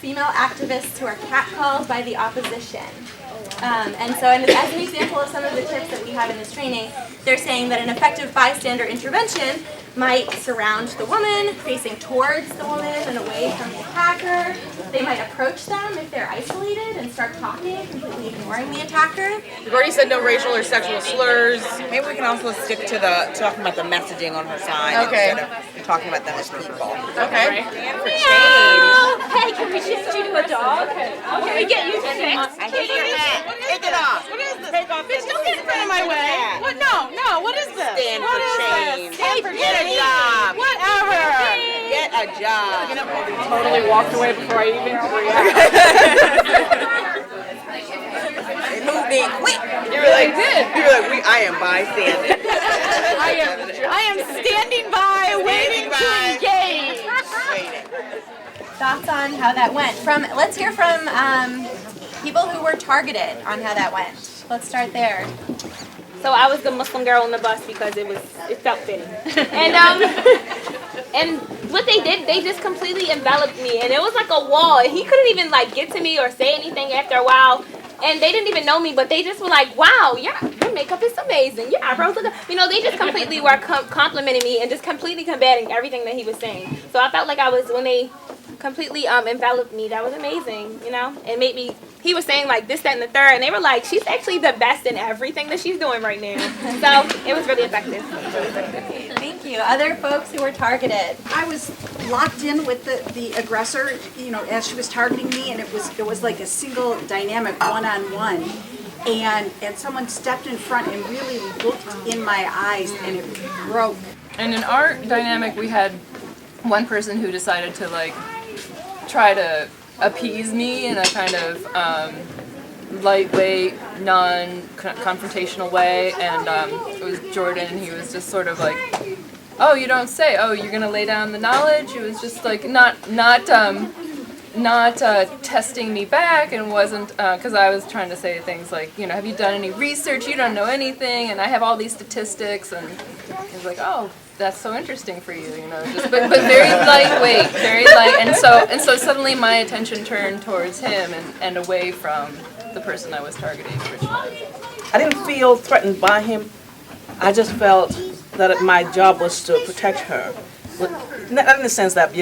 female activists who are catcalled by the opposition. And as an example of some of the tips that we have in this training, they're saying that an effective bystander intervention might surround the woman, facing towards the woman and away from the attacker. They might approach them if they're isolated and start talking, completely ignoring the attacker. We've already said no racial or sexual slurs. Maybe we can also stick to talking about the messaging on her side instead of talking about them as people. Okay. And for change. Hey, can we shift you to a dog? Can we get you fixed? I hate your hat. Take it off. What is this? Take off this. Don't get in front of my way. What? No. What is this? Stand for change. Get a job. Whatever. Get a job. Totally walked away before I even reacted. They moved in quick. You really did. You were like, I am bystander. I am standing by, waiting to engage. Thoughts on how that went? Let's hear from people who were targeted on how that went. Let's start there. So I was the Muslim girl on the bus because it felt fitting. And what they did, they just completely enveloped me, and it was like a wall. And he couldn't even get to me or say anything after a while. And they didn't even know me, but they just were like, "Wow, your makeup is amazing. Your eyebrows look," they just completely were complimenting me and just completely combating everything that he was saying. So I felt like when they completely enveloped me, that was amazing, It made me, he was saying this, that, and the third, and they were like, she's actually the best in everything that she's doing right now. So it was really effective. Thank you. Other folks who were targeted. I was locked in with the aggressor, as she was targeting me, and it was like a single dynamic one-on-one. And someone stepped in front and really looked in my eyes, and it broke. And in our dynamic, we had one person who decided to try to appease me in a kind of lightweight, non-confrontational way, and it was Jordan, and he was just sort of like, "Oh, you don't say. Oh, you're gonna lay down the knowledge." It was just not testing me back, and wasn't because I was trying to say things like, "Have you done any research? You don't know anything, and I have all these statistics," and he was like, "Oh, that's so interesting for you, but very lightweight, very light," and so suddenly my attention turned towards him and away from the person I was targeting originally. I didn't feel threatened by him. I just felt that my job was to protect her, not in the sense that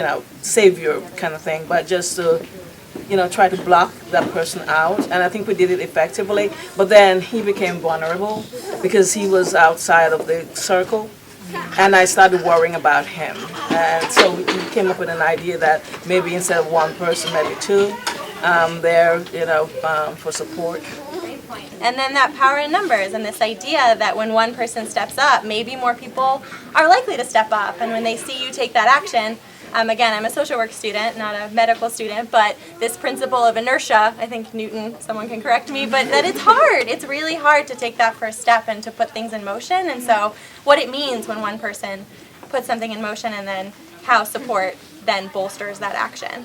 savior kind of thing, but just to try to block that person out, and I think we did it effectively. But then he became vulnerable because he was outside of the circle. And I started worrying about him. And so we came up with an idea that maybe instead of one person, maybe two, there, for support. Great point. And then that power in numbers, and this idea that when one person steps up, maybe more people are likely to step up. And when they see you take that action, again, I'm a social work student, not a medical student, but this principle of inertia, I think Newton, someone can correct me, but that it's hard. It's really hard to take that first step and to put things in motion. And so what it means when one person puts something in motion, and then how support then bolsters that action.